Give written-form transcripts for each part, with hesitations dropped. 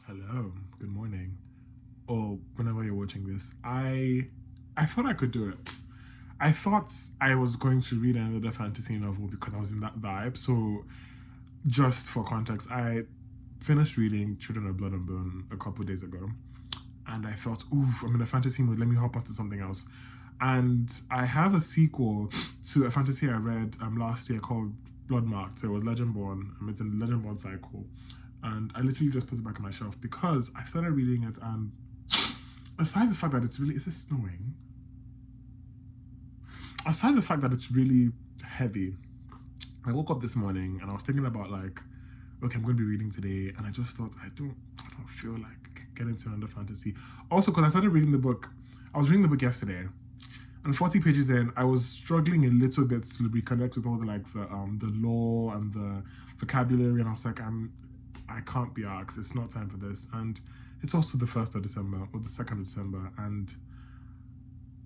Hello, good morning, or whenever you're watching this. I thought I could do it. I thought I was going to read another fantasy novel because I was in that vibe. So, just for context, I finished reading Children of Blood and Bone a couple of days ago, and I thought, ooh, I'm in a fantasy mood. Let me hop onto something else. And I have a sequel to a fantasy I read last year called Bloodmarked. So it was Legendborn. It's in the Legendborn cycle. And I literally just put it back on my shelf because I started reading it, and aside the fact that is it snowing? Aside the fact that it's really heavy, I woke up this morning and I was thinking about like, okay, I'm going to be reading today, and I just thought I don't feel like getting into another fantasy. Also, because I started reading the book, I was reading the book yesterday, and 40 pages in, I was struggling a little bit to reconnect with all the law and the vocabulary, and I was like, I can't be asked. It's not time for this, and it's also the 1st of December or the 2nd of December, and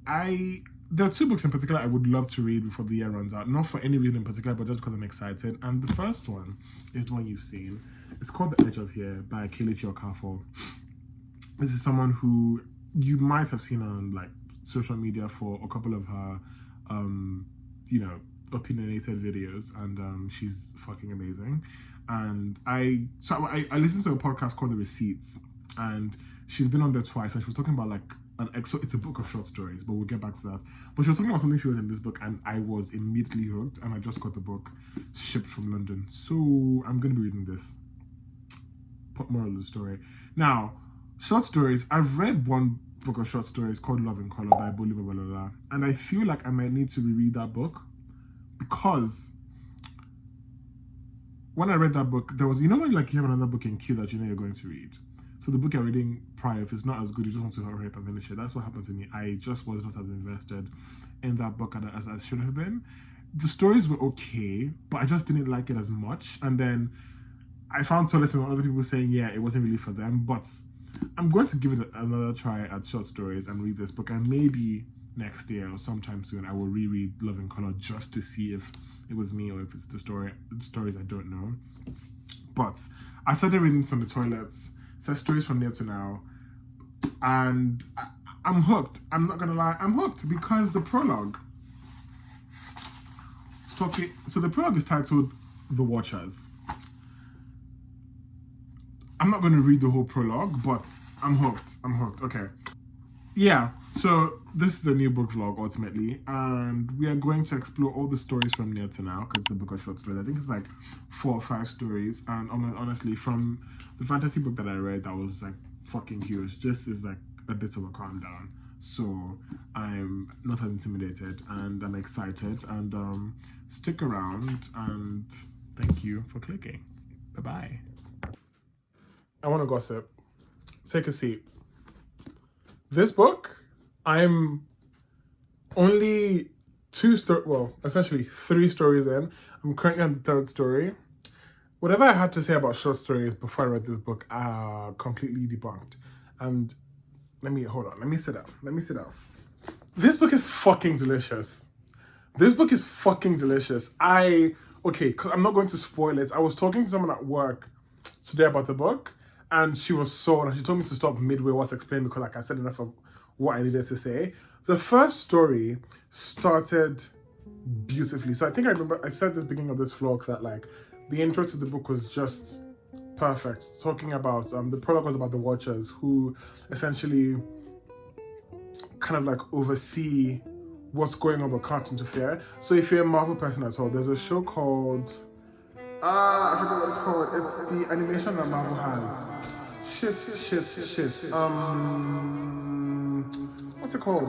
I there are two books in particular I would love to read before the year runs out. Not for any reason in particular, but just because I'm excited. And the first one is the one you've seen. It's called The Edge of Here by Kelechi Okafor. This is someone who you might have seen on like social media for a couple of her, opinionated videos, and she's fucking amazing. And I listened to a podcast called The Receipts, and she's been on there twice, and she was talking about like so it's a book of short stories, but we'll get back to that. But she was talking about something she was in this book, and I was immediately hooked, and I just got the book shipped from London. So I'm going to be reading this. Moral of the story. Now, short stories. I've read one book of short stories called Love in Color by Bolu Babalola, and I feel like I might need to reread that book because when I read that book, there was, when like you have another book in queue that you know you're going to read. So the book you're reading prior, if it's not as good, you just want to hurry up and finish it. That's what happened to me. I just was not as invested in that book as I should have been. The stories were okay, but I just didn't like it as much. And then I found solace in other people saying, yeah, it wasn't really for them. But I'm going to give it another try at short stories and read this book. And maybe next year or sometime soon, I will reread Love in Color just to see if it was me or if it's the stories I don't know. But I started reading this on the toilets. Says stories from there to now, and I'm hooked. I'm not gonna lie, I'm hooked because the prologue. So the prologue is titled "The Watchers." I'm not gonna read the whole prologue, but I'm hooked. I'm hooked. Okay. Yeah. So this is a new book vlog ultimately, and we are going to explore all the stories from near to now because it's a book of short stories. I think it's like 4 or 5 stories, and honestly, from the fantasy book that I read, that was like fucking huge. Just is like a bit of a calm down. So I'm not as intimidated, and I'm excited. And stick around, and thank you for clicking. Bye bye. I want to gossip. Take a seat. This book, I'm only essentially 3 stories in. I'm currently on the 3rd story. Whatever I had to say about short stories before I read this book are completely debunked. And let me sit down. This book is fucking delicious. Because I'm not going to spoil it. I was talking to someone at work today about the book, and she was she told me to stop midway whilst explaining because like I said enough of what I needed to say. The first story started beautifully. So I think I remember I said this beginning of this vlog that like the intro to the book was just perfect. Talking about the prologue was about the Watchers, who essentially kind of like oversee what's going on but can't interfere. So if you're a Marvel person at all, there's a show called I forget what it's called. It's the animation that Marvel has. Shit. What's it called?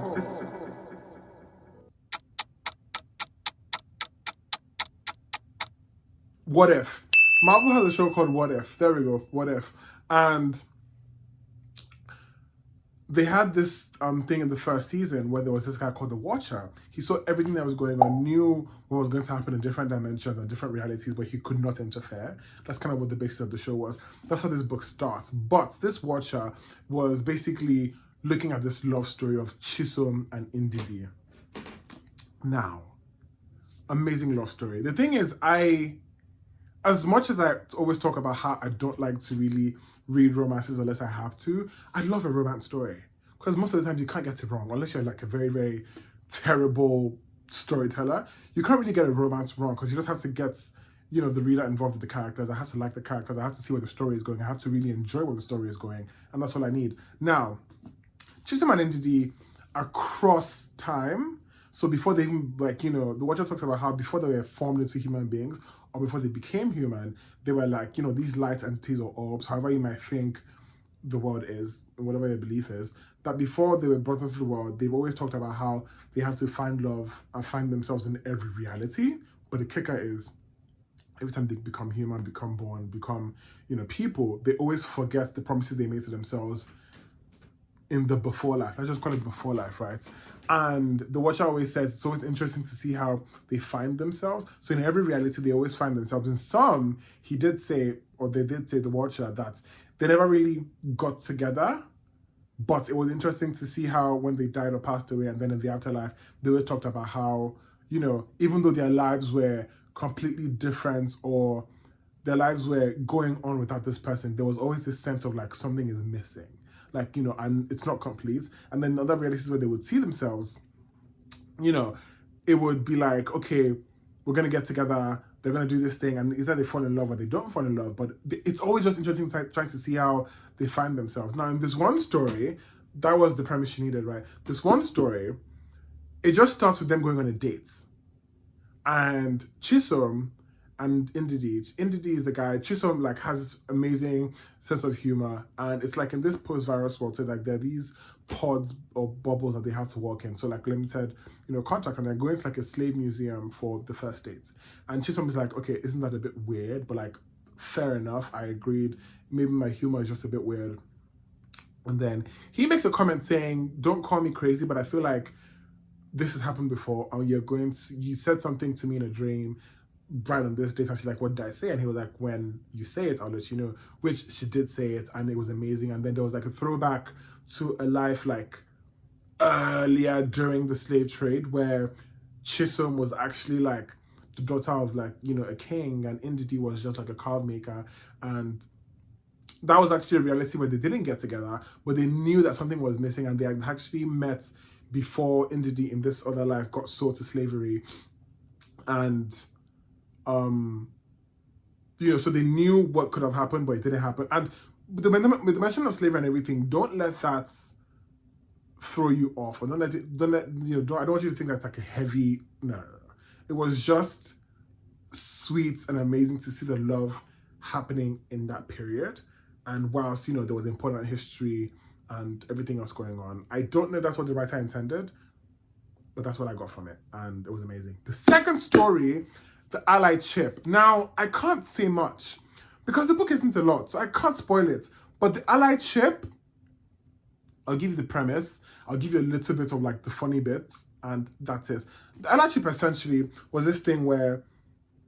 What If. Marvel has a show called What If. There we go. What If. And they had this thing in the first season where there was this guy called the Watcher. He saw everything that was going on, knew what was going to happen in different dimensions and different realities, but he could not interfere. That's kind of what the basis of the show was. That's how this book starts. But this Watcher was basically looking at this love story of Chisom and Indidi. Now, amazing love story. The thing is, I as much as I always talk about how I don't like to really read romances unless I have to, I love a romance story. Because most of the time you can't get it wrong unless you're like a very, very terrible storyteller. You can't really get a romance wrong because you just have to get, you know, the reader involved with the characters. I have to like the characters. I have to see where the story is going. I have to really enjoy where the story is going. And that's all I need. Now, Chisholm and Ndidi across time. So before they even, like, you know, the Watcher talks about how before they were formed into human beings or before they became human, they were like, you know, these light entities or orbs, however you might think the world is, whatever your belief is, that before they were brought into the world, they've always talked about how they have to find love and find themselves in every reality. But the kicker is, every time they become human, become born, become, you know, people, they always forget the promises they made to themselves in the before life. Let's just call it before life, right? And the Watcher always says it's always interesting to see how they find themselves. So in every reality, they always find themselves. In some, he did say, or they did say, the Watcher, that they never really got together. But it was interesting to see how when they died or passed away and then in the afterlife, they were talked about how, you know, even though their lives were completely different or their lives were going on without this person, there was always this sense of like something is missing. Like, you know, and it's not complete. And then other realities where they would see themselves, you know, it would be like, okay, we're going to get together, they're going to do this thing, and either they fall in love or they don't fall in love. But it's always just interesting trying to see how they find themselves. Now, in this one story, that was the premise she needed, right? This one story, it just starts with them going on a date. And Chisholm and Ndidi is the guy. Chisholm like has this amazing sense of humor, and it's like in this post-virus world, so like there are these pods or bubbles that they have to walk in, so like limited, you know, contact, and they're going to like a slave museum for the first date. And Chisholm is like, okay, isn't that a bit weird? But like, fair enough, I agreed. Maybe my humor is just a bit weird. And then he makes a comment saying, "Don't call me crazy, but I feel like this has happened before, and you said something to me in a dream right on this date." And she's like, "What did I say?" And he was like, "When you say it, I'll let you know," which she did say it, and it was amazing. And then there was like a throwback to a life like earlier during the slave trade where Chisholm was actually like the daughter of like, you know, a king, and Ndidi was just like a carve maker. And that was actually a reality where they didn't get together, but they knew that something was missing, and they had actually met before Ndidi in this other life got sold to slavery. And you know, so they knew what could have happened, but it didn't happen. And with the mention of slavery and everything, don't let that throw you off, or don't let you know, I don't want you to think that's like a heavy, no. It was just sweet and amazing to see the love happening in that period. And whilst, you know, there was important history and everything else going on, I don't know if that's what the writer intended, but that's what I got from it, and it was amazing. The second story, The Allied Ship. Now, I can't say much because the book isn't a lot, so I can't spoil it. But The Allied Ship, I'll give you the premise, I'll give you a little bit of like the funny bits, and that's it. The Allied Ship essentially was this thing where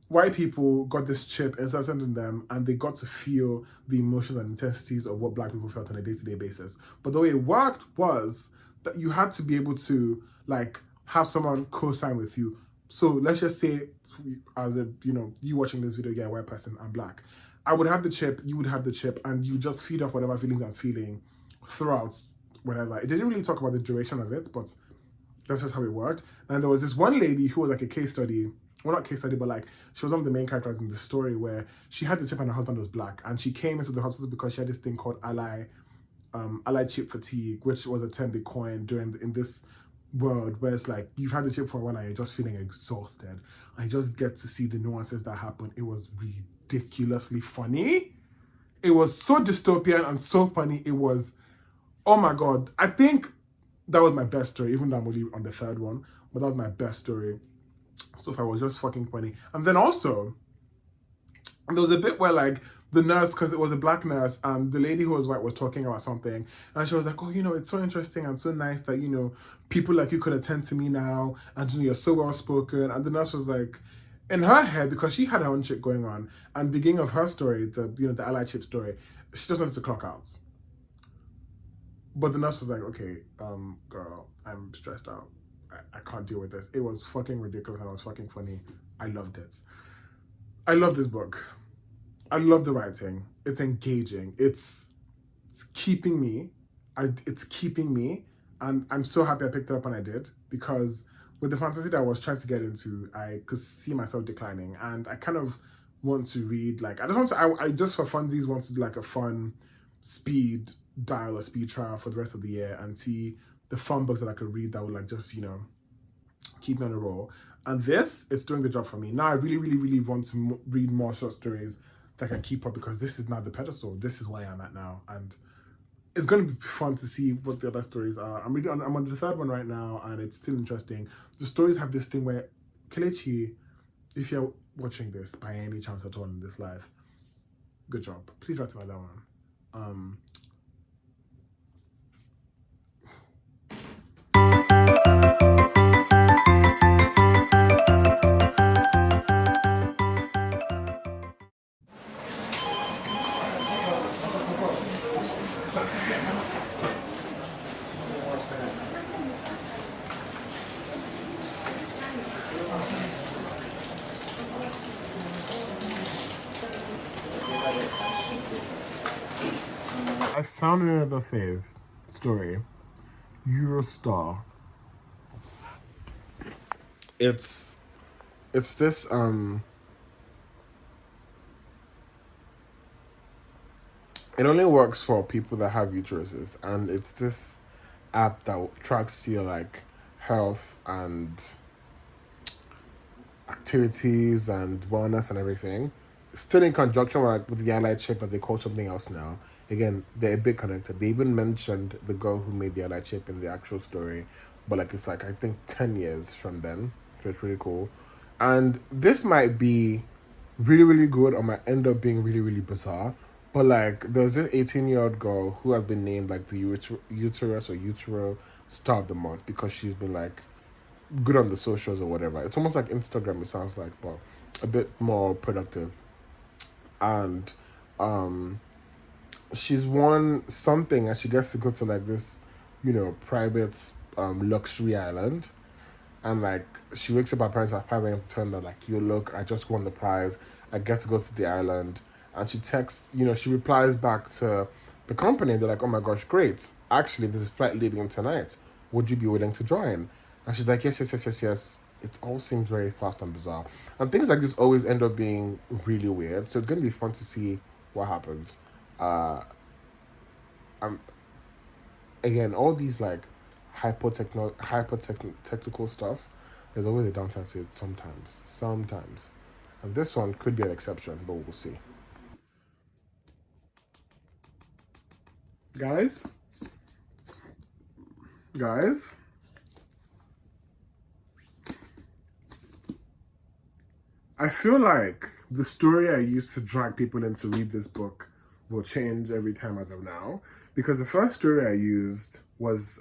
white people got this chip inserted in them, and they got to feel the emotions and intensities of what black people felt on a day-to-day basis. But the way it worked was that you had to be able to like have someone co-sign with you. So let's just say, as a, you know, you watching this video, you're a white person, I'm black. I would have the chip, you would have the chip, and you just feed off whatever feelings I'm feeling throughout whatever. It didn't really talk about the duration of it, but that's just how it worked. And there was this one lady who was like a case study, well, not case study, but like she was one of the main characters in the story, where she had the chip and her husband was black, and she came into the hospital because she had this thing called allied chip fatigue, which was a term they coined in this world where it's like you've had the chip for a while and you're just feeling exhausted, and you just get to see the nuances that happen. It was ridiculously funny. It was so dystopian and so funny. It was, oh my god, I think that was my best story, even though I'm only on the third one, but that was my best story so far. It was just fucking funny. And then also there was a bit where like the nurse, because it was a black nurse, and the lady who was white was talking about something, and she was like, "Oh, you know, it's so interesting and so nice that, you know, people like you could attend to me now, and, you know, you're so well spoken." And the nurse was like, in her head, because she had her own shit going on, and beginning of her story, the allied chip story, she just wanted to clock out. But the nurse was like, "Okay, girl, I'm stressed out. I can't deal with this." It was fucking ridiculous, and it was fucking funny. I loved it. I love this book. I love the writing. It's engaging. It's keeping me. It's keeping me, and I'm so happy I picked it up when I did, because with the fantasy that I was trying to get into, I could see myself declining, and I kind of want to read, like, I don't want to. I just for funsies want to do like a fun speed dial or speed trial for the rest of the year and see the fun books that I could read that would like just keep me on the roll. And this is doing the job for me. Now I really, really, really want to read more short stories that can keep up, because this is not the pedestal. This is where I'm at now, and it's going to be fun to see what the other stories are. I'm on the third one right now, and it's still interesting. The stories have this thing where, Kelechi, if you're watching this by any chance at all in this life, good job. Please write about that one. Um, I found another fave story, Eurostar. It's this it only works for people that have uteruses, and it's this app that tracks your like health and activities and wellness and everything. Still in conjunction with, like, with the ally chip that they call something else now. Again, they're a bit connected. They even mentioned the girl who made the ally chip in the actual story, but like it's like I think 10 years from then. So it's really cool. And this might be really, really good or might end up being really, really bizarre. But like there's this 18-year-old girl who has been named like the uterus or utero star of the month because she's been like good on the socials or whatever. It's almost like Instagram, it sounds like, but a bit more productive. And she's won something, and she gets to go to like this, private luxury island. And like she wakes up her parents at 5 a.m. to tell them that like, you look, I just won the prize. I get to go to the island. And she texts, she replies back to the company. They're like, oh my gosh, great. Actually, there's a flight leaving tonight. Would you be willing to join? And she's like, yes, yes, yes, yes, yes. It all seems very fast and bizarre. And things like this always end up being really weird. So it's going to be fun to see what happens. Um, Again, all these like hyper technical stuff, there's always a downside to it sometimes. And this one could be an exception, but we'll see. Guys, I feel like the story I used to drag people in to read this book will change every time as of now. Because the first story I used was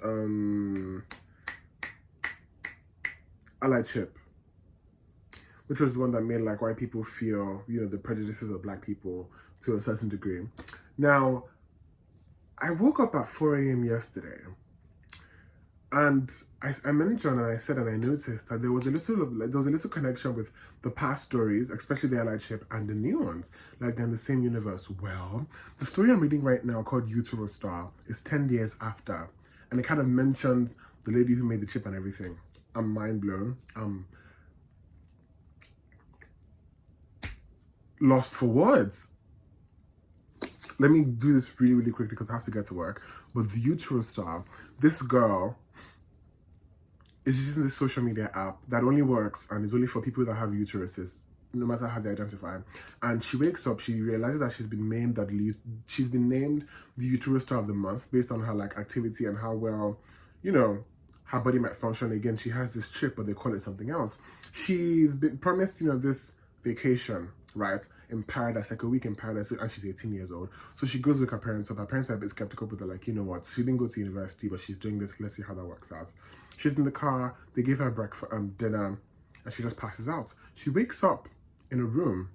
Allied Chip, which was the one that made like white people feel, the prejudices of black people to a certain degree. Now, I woke up at 4 a.m. yesterday, and I mentioned and I said and I noticed that there was a little connection with the past stories, especially the Allied Ship, and the new ones, like they're in the same universe. Well, the story I'm reading right now, called Utero Star, is 10 years after, and it kind of mentions the lady who made the chip and everything. I'm mind blown. Lost for words. Let me do this really, really quickly because I have to get to work. But the Utero Star, this girl is using this social media app that only works and is only for people that have uteruses, no matter how they identify. And she wakes up, she realizes that she's been named the Uterus Star of the Month based on her like activity and how well, her body might function. Again, she has this chip, but they call it something else. She's been promised, this vacation, right, in paradise, like a week in paradise, and she's 18 years old. So she goes with her parents. So her parents are a bit skeptical, but they're like, you know what, she didn't go to university, but she's doing this, let's see how that works out. She's in the car, they give her breakfast, dinner, and she just passes out. She wakes up in a room.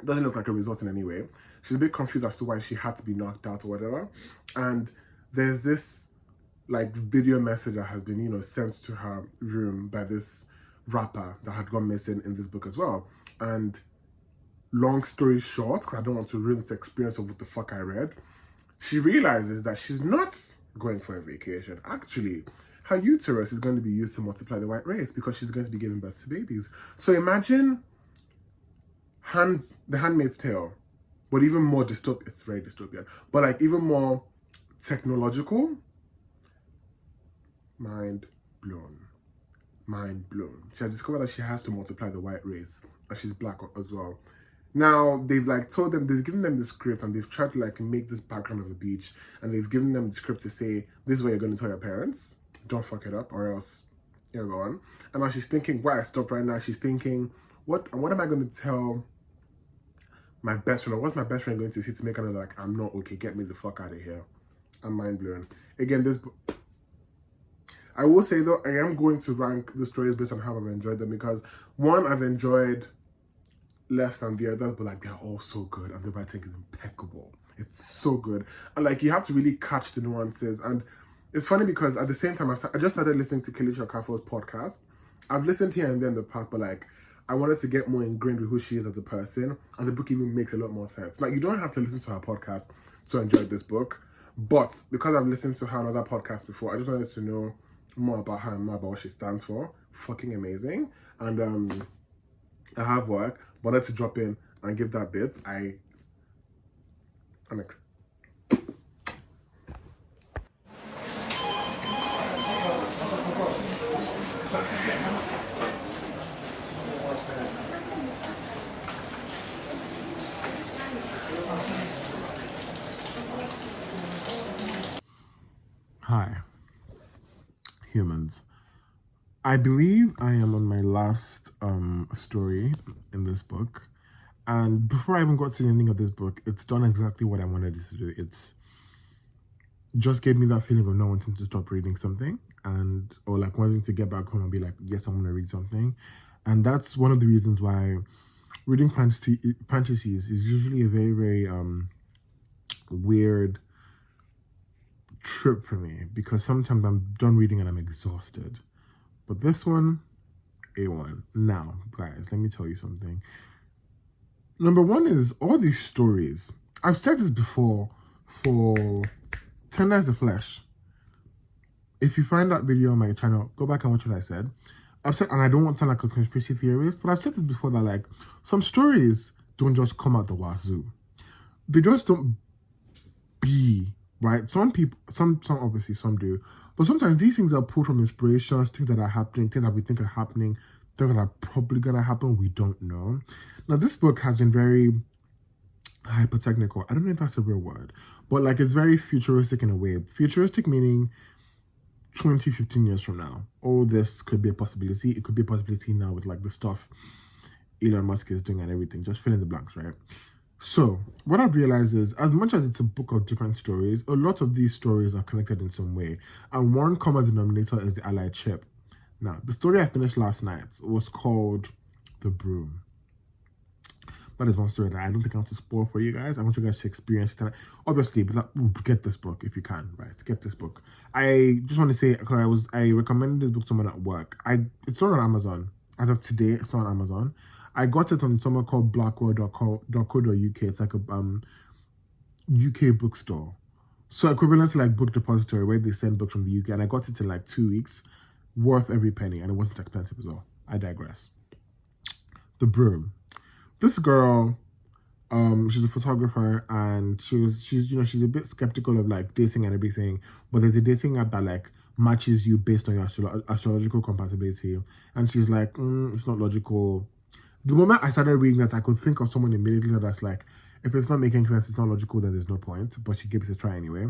It doesn't look like a resort in any way. She's a bit confused as to why she had to be knocked out or whatever. And there's this like video message that has been, sent to her room by this rapper that had gone missing in this book as well. And long story short, because I don't want to ruin this experience of what the fuck I read, she realizes that she's not going for a vacation. Actually, her uterus is going to be used to multiply the white race because she's going to be giving birth to babies. So imagine The Handmaid's Tale, but even more dystopian. It's very dystopian, but like even more technological. Mind blown. Mind blown. She has discovered that she has to multiply the white race, and she's black as well. Now they've like told them, they've given them the script, and they've tried to like make this background of a beach, and they've given them the script to say, this is what you're going to tell your parents, don't fuck it up or else you're gone. And now she's thinking, why I stopped right now, she's thinking, what am I going to tell my best friend, or what's my best friend going to say to make her like, I'm not okay, get me the fuck out of here. I'm mind blown. Again, I will say though, I am going to rank the stories based on how I've enjoyed them, because one, I've enjoyed less than the others, but like they're all so good, and the writing is impeccable. It's so good, and like you have to really catch the nuances. And it's funny because at the same time, I just started listening to Kelechi Okafor's podcast. I've listened here and there in the past, but like I wanted to get more ingrained with who she is as a person, and the book even makes a lot more sense. Like you don't have to listen to her podcast to enjoy this book, but because I've listened to her on other podcasts before, I just wanted to know more about her and more about what she stands for. Fucking amazing. And I have work, wanted to drop in and give that bit. Hi, humans. I believe I am on my last story in this book. And before I even got to the ending of this book, it's done exactly what I wanted it to do. It's just gave me that feeling of not wanting to stop reading something, or like wanting to get back home and be like, yes, I'm gonna read something. And that's one of the reasons why reading fantasies is usually a very, very weird trip for me, because sometimes I'm done reading and I'm exhausted. But this one, A1. Now, guys, let me tell you something. Number one is all these stories. I've said this before for Tender as a Flesh. If you find that video on my channel, go back and watch what I said. I've said, and I don't want to sound like a conspiracy theorist, but I've said this before, that like some stories don't just come out the wazoo. They just don't be right. Some people, some obviously, some do, but sometimes these things are pulled from inspirations, things that are happening, things that we think are happening, things that are probably gonna happen. We don't know. Now, this book has been very hyper-technical. I don't know if that's a real word, but like it's very futuristic in a way. Futuristic meaning 20, 15 years from now, all this could be a possibility. It could be a possibility now with like the stuff Elon Musk is doing and everything. Just fill in the blanks, right? So what I've realized is, as much as it's a book of different stories, a lot of these stories are connected in some way. And one common denominator is the allied ship. Now, the story I finished last night was called The Broom. That is one story that I don't think I want to spoil for you guys. I want you guys to experience it. Obviously, but get this book if you can, right? Get this book. I just want to say, because I recommended this book to someone at work. It's not on Amazon. As of today, it's not on Amazon. I got it on somewhere called blackwell.co.uk. It's like a UK bookstore. So equivalent to like Book Depository, where they send books from the UK. And I got it in like 2 weeks, worth every penny. And it wasn't expensive as well. I digress. The Broom. This girl, she's a photographer, and she's a bit skeptical of like dating and everything, but there's a dating app that like matches you based on your astrological compatibility, and she's like, it's not logical. The moment I started reading that, I could think of someone immediately that's like, if it's not making sense, it's not logical, then there's no point, but she gives it a try anyway.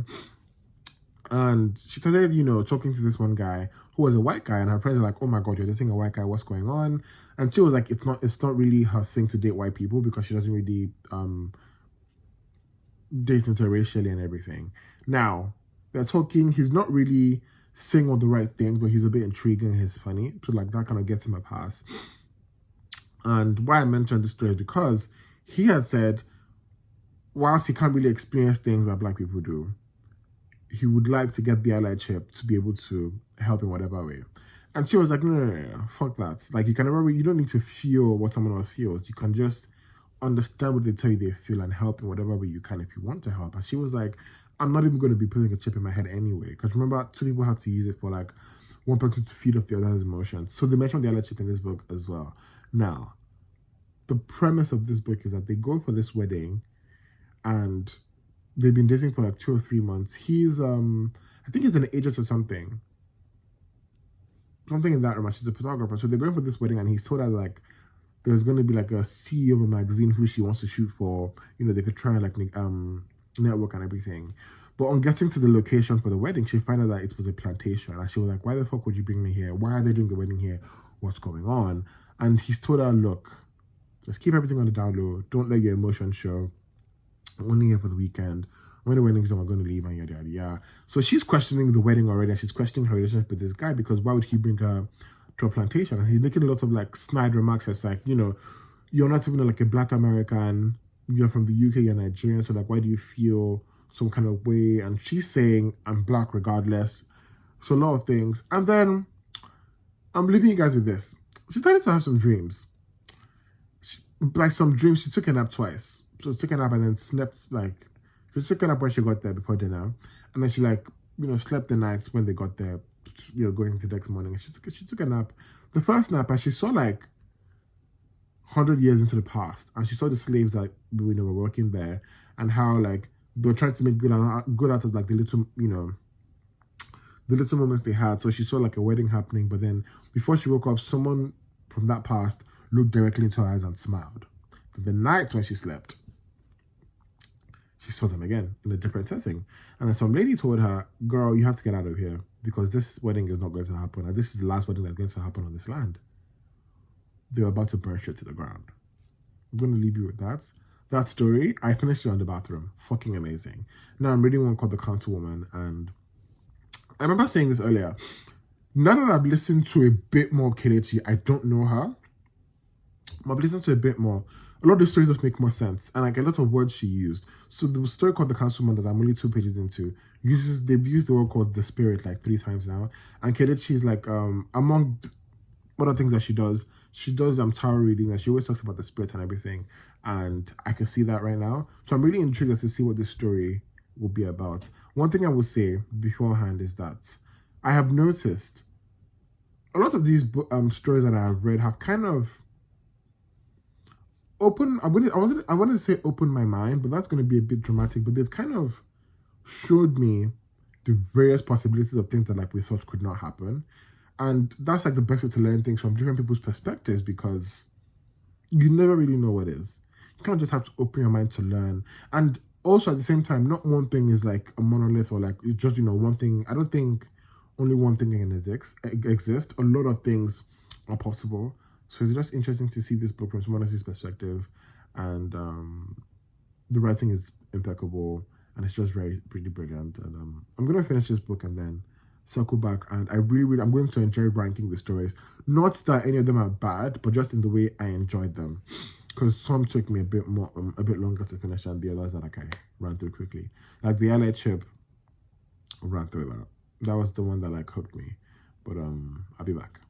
And she started, talking to this one guy who was a white guy, and her friends are like, oh my God, you're dating a white guy, what's going on? And she was like, it's not really her thing to date white people, because she doesn't really date interracially and everything. Now, they're talking, he's not really saying all the right things, but he's a bit intriguing, he's funny. So like that kind of gets him a pass. And why I mentioned this story is because he has said, whilst he can't really experience things that black people do, he would like to get the allied ship to be able to help in whatever way. And she was like, no, fuck that. Like, you don't need to feel what someone else feels. You can just understand what they tell you they feel and help in whatever way you can if you want to help. And she was like, I'm not even going to be putting a chip in my head anyway. Because remember, two people had to use it for like one person to feed off the other's emotions. So they mentioned the other chip in this book as well. Now, the premise of this book is that they go for this wedding and they've been dating for like 2 or 3 months. He's I think he's an agent or something in that realm. She's a photographer, so they're going for this wedding, and he's told her like there's going to be like a CEO of a magazine who she wants to shoot for. You know, they could try and like network and everything. But on getting to the location for the wedding, she found out that it was a plantation, and she was like, "Why the fuck would you bring me here? Why are they doing the wedding here? What's going on?" And he's told her, "Look, just keep everything on the down low. Don't let your emotions show. I'm only here for the weekend. When the wedding's done, I'm going to leave," and yada yada yada. So she's questioning the wedding already, and she's questioning her relationship with this guy, because why would he bring her to a plantation? And he's making a lot of like snide remarks. It's like, you know, you're not even like a black American. You're from the UK. You're Nigerian. So like, why do you feel some kind of way? And she's saying, I'm black regardless. So a lot of things. And then I'm leaving you guys with this. She started to have some dreams. She took a nap twice. So she took a nap and then slept like. She took a nap when she got there before dinner, and then she like, you know, slept the nights when they got there, you know, going into the next morning. And she took a nap, the first nap, and she saw like 100 years into the past, and she saw the slaves that, you know, were working there, and how like they were trying to make good out of like the little, you know, the little moments they had. So she saw like a wedding happening, but then before she woke up, someone from that past looked directly into her eyes and smiled. The night when she slept, she saw them again in a different setting. And then some lady told her, girl, you have to get out of here, because this wedding is not going to happen. And this is the last wedding that's going to happen on this land. They were about to burn shit to the ground. I'm going to leave you with that. That story, I finished it on the bathroom. Fucking amazing. Now I'm reading one called The Councilwoman. And I remember saying this earlier. Now that I've listened to a bit more of Kelechi, I don't know her, but I've listened to a bit more. A lot of the stories just make more sense, and like a lot of words she used. So the story called The Councilwoman that I'm only 2 pages into they've used the word called the spirit like 3 times now. And Kelechi's like among other things that she does tarot reading, and she always talks about the spirit and everything. And I can see that right now. So I'm really intrigued as to see what this story will be about. One thing I will say beforehand is that I have noticed a lot of these stories that I have read have kind of I wanted to say open my mind, but that's going to be a bit dramatic. But they've kind of showed me the various possibilities of things that like we thought could not happen. And that's like the best way to learn things from different people's perspectives, because you never really know what is. You can't just have to open your mind to learn. And also at the same time, not one thing is like a monolith, or like it's just, you know, one thing. I don't think only one thing can exist. A lot of things are possible. So it's just interesting to see this book from someone else's perspective, and the writing is impeccable, and it's just pretty brilliant. And I'm gonna finish this book and then circle back, and I'm going to enjoy writing the stories. Not that any of them are bad, but just in the way I enjoyed them, because some took me a bit longer to finish than the others that like I ran through quickly. Like the Ally Chip, I ran through that. That was the one that like hooked me. But I'll be back.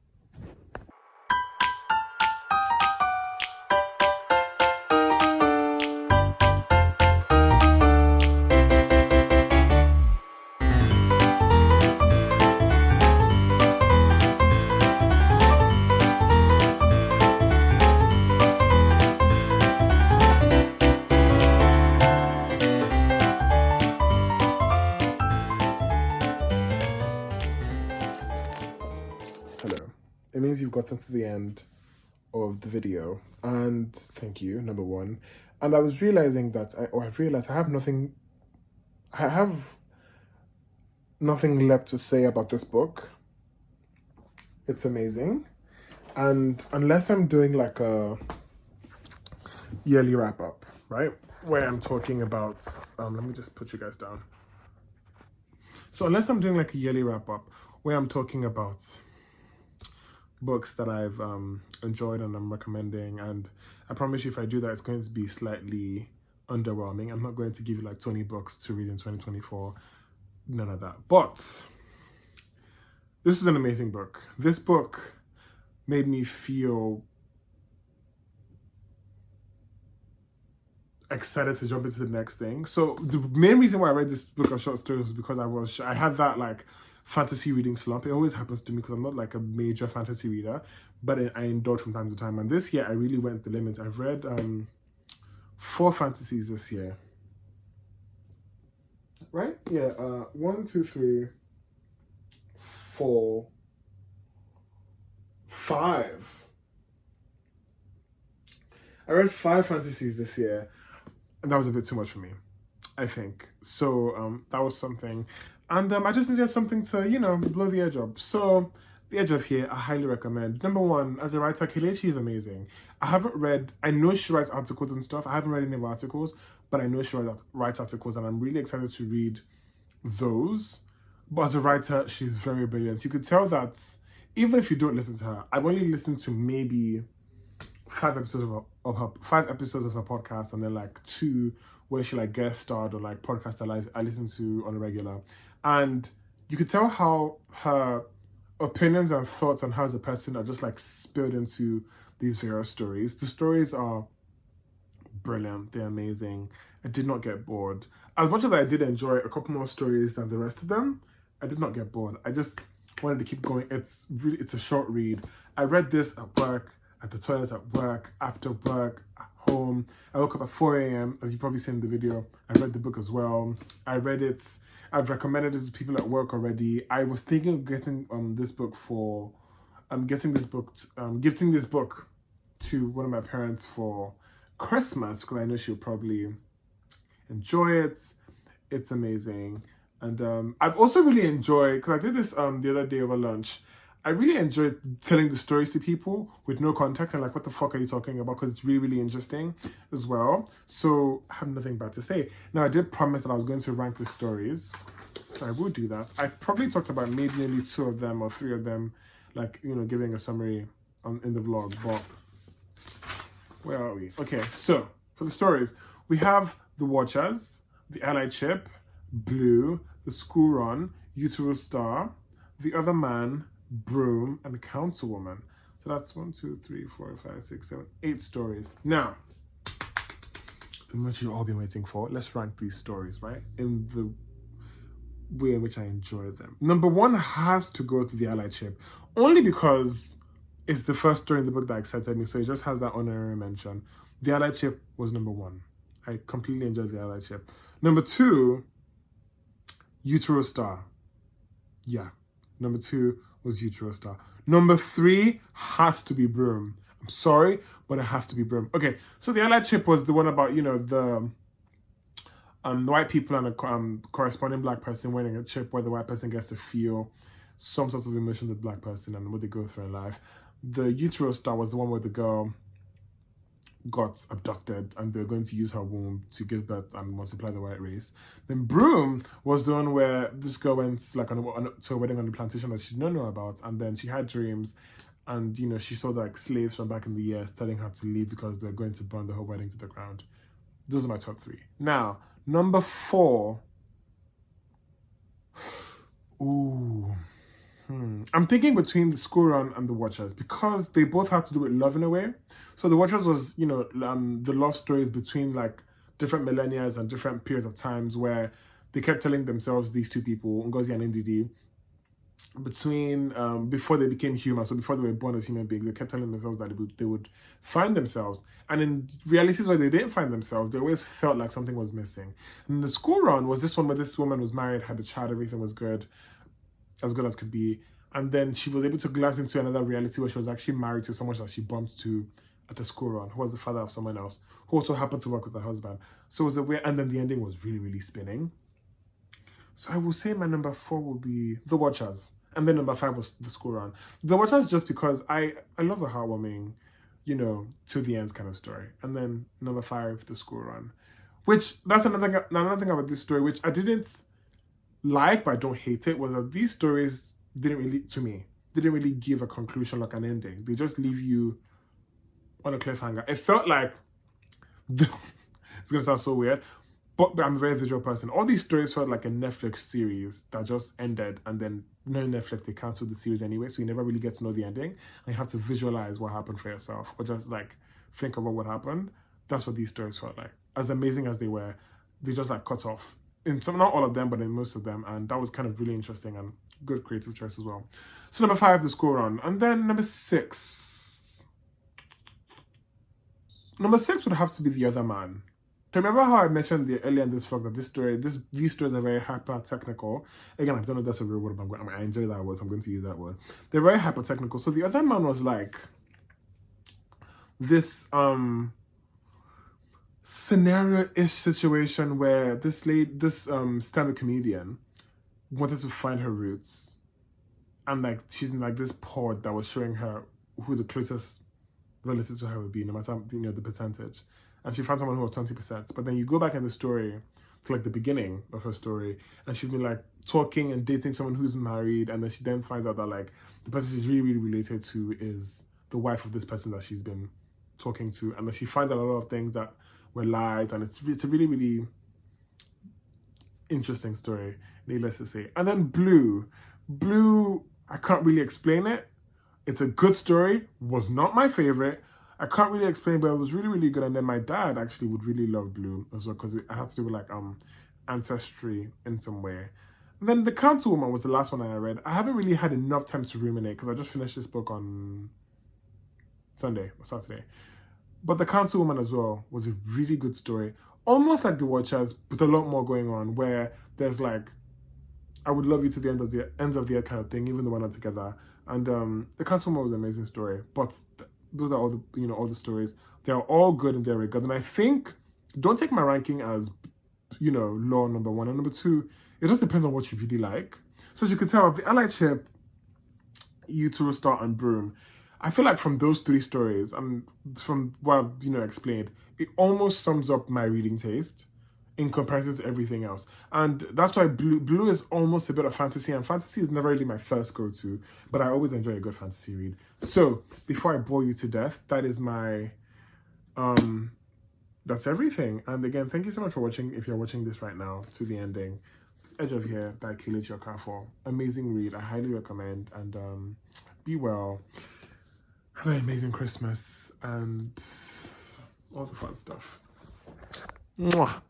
It means you've gotten to the end of the video, and thank you, number one. And I was realizing that I have nothing left to say about this book. It's amazing. And unless I'm doing like a yearly wrap up, right, where I'm talking about let me just put you guys down. So unless I'm doing like a yearly wrap up where I'm talking about books that I've enjoyed and I'm recommending, and I promise you if I do that, it's going to be slightly underwhelming. I'm not going to give you like 20 books to read in 2024, none of that. But this is an amazing book. This book made me feel excited to jump into the next thing. So the main reason why I read this book of short stories was because I had that like fantasy reading slump. It always happens to me because I'm not like a major fantasy reader, but I indulge from time to time. And this year I really went the limit. I've read 4 fantasies this year. Right? Yeah. 1, 2, 3, 4, 5. I read 5 fantasies this year, and that was a bit too much for me, I think. So that was something. And I just needed something to, blow the edge up. So the edge of here, I highly recommend. Number 1, as a writer, Kelechi is amazing. I know she writes articles and stuff. I haven't read any of her articles, but I know she writes articles, and I'm really excited to read those. But as a writer, she's very brilliant. You could tell that even if you don't listen to her, I've only listened to maybe 5 episodes of her podcast, and then like 2 where she like guest starred or like podcast that I listen to on a regular. And you could tell how her opinions and thoughts on her as a person are just like spilled into these various stories. The stories are brilliant. They're amazing. I did not get bored. As much as I did enjoy a couple more stories than the rest of them, I did not get bored. I just wanted to keep going. It's a short read. I read this at work, at the toilet at work, after work, at home. I woke up at 4 a.m. as you probably seen in the video. I read the book as well. I read it. I've recommended it to people at work already. I was thinking of getting this book gifting this book to one of my parents for Christmas, because I know she'll probably enjoy it. It's amazing. And I've also really enjoyed, because I did this the other day over lunch, I really enjoyed telling the stories to people with no context and like, what the fuck are you talking about? Because it's really, really interesting as well. So I have nothing bad to say. Now, I did promise that I was going to rank the stories, so I will do that. I probably talked about maybe nearly 2 of them or 3 of them, like, giving a summary in the vlog. But where are we? Okay, so for the stories, we have The Watchers, The Allied Ship, Blue, The School Run, Utero Star, The Other Man, Broom, and Councilwoman. So that's 1, 2, 3, 4, 5, 6, 7, 8 stories. Now, the moment you've all been waiting for, let's rank these stories, right? In the way in which I enjoy them. Number 1 has to go to The Allied Ship, only because it's the first story in the book that excited me, so it just has that honorary mention. The Allied Ship was number 1. I completely enjoyed The Allied Ship. Number 2, Utero Star. Yeah, number 2 was Utero Star. Number 3 has to be Broom. I'm sorry, but it has to be Broom. Okay, so The Allied Ship was the one about, the white people and a corresponding black person winning a chip where the white person gets to feel some sort of emotion with the black person and what they go through in life. The Utero Star was the one where the girl got abducted and they're going to use her womb to give birth and multiply the white race. Then Broom was the one where this girl went like to a wedding on the plantation that she didn't know about, and then she had dreams, and she saw like slaves from back in the years telling her to leave because they're going to burn the whole wedding to the ground. Those are my top 3. Now, number 4. Ooh. I'm thinking between The School Run and The Watchers, because they both have to do with love in a way. So The Watchers was, the love stories between like different millennia and different periods of times where they kept telling themselves, these 2 people, Ngozi and Ndidi, between before they became human, so before they were born as human beings, they kept telling themselves that they would find themselves. And in realities where they didn't find themselves, they always felt like something was missing. And The School Run was this one where this woman was married, had a child, everything was good as could be, and then she was able to glance into another reality where she was actually married to someone that she bumped to at a school run, who was the father of someone else, who also happened to work with her husband. So it was a weird, and then the ending was really, really spinning. So I will say my number 4 will be The Watchers, and then number 5 was The School Run. The Watchers just because I love a heartwarming, to the end kind of story. And then number 5, The School Run, which that's another thing about this story, which I didn't like, but I don't hate it, was that these stories didn't really give a conclusion, like an ending. They just leave you on a cliffhanger. It felt like, it's gonna sound so weird, but I'm a very visual person. All these stories felt like a Netflix series that just ended, and then Netflix, they canceled the series anyway, so you never really get to know the ending, and you have to visualize what happened for yourself, or just like think about what happened. That's what these stories felt like. as amazing as they were, they just like cut off. In some, not all of them, but in most of them. And that was kind of really interesting and good creative choice as well. So number 5, the school run. And then number 6. Number 6 would have to be The Other Man. So remember how I mentioned earlier in this vlog that these stories are very hyper technical. Again, I don't know if that's a real word, but I enjoy that word, so I'm going to use that word. They're very hyper technical. So The Other Man was like this scenario-ish situation where this stand-up comedian wanted to find her roots, and like she's in like this pod that was showing her who the closest relative to her would be, no matter the percentage. And she found someone who was 20%. But then you go back in the story to like the beginning of her story, and she's been like talking and dating someone who's married, and then she then finds out that like the person she's really, really related to is the wife of this person that she's been talking to, and then she finds out a lot of things that were lies, and it's a really, really interesting story, needless to say. And then Blue, I can't really explain it. It's a good story, was not my favorite. I can't really explain, but it was really, really good. And then my dad actually would really love Blue as well, because it had to do with like ancestry in some way. And then The Councilwoman was the last one I read. I haven't really had enough time to ruminate because I just finished this book on Sunday or Saturday. But The Councilwoman as well was a really good story. Almost like The Watchers, with a lot more going on, where there's like, I would love you to the ends of the earth kind of thing, even though we're not together. And The Councilwoman was an amazing story. But those are all the all the stories. They're all good and they're good. And I think, don't take my ranking as law number 1 and number 2. It just depends on what you really like. So as you can tell, the Ally Chip, You Two Start and Broom, I feel like from those 3 stories and from what I've explained, it almost sums up my reading taste in comparison to everything else. And that's why Blue is almost a bit of fantasy, and fantasy is never really my first go-to, but I always enjoy a good fantasy read. So before I bore you to death, that is my that's everything. And again, thank you so much for watching. If you're watching this right now to the ending, Edge of Here by Kelechi Okafor. Amazing read. I highly recommend. And be well. Have an amazing Christmas and all the fun stuff. Mwah.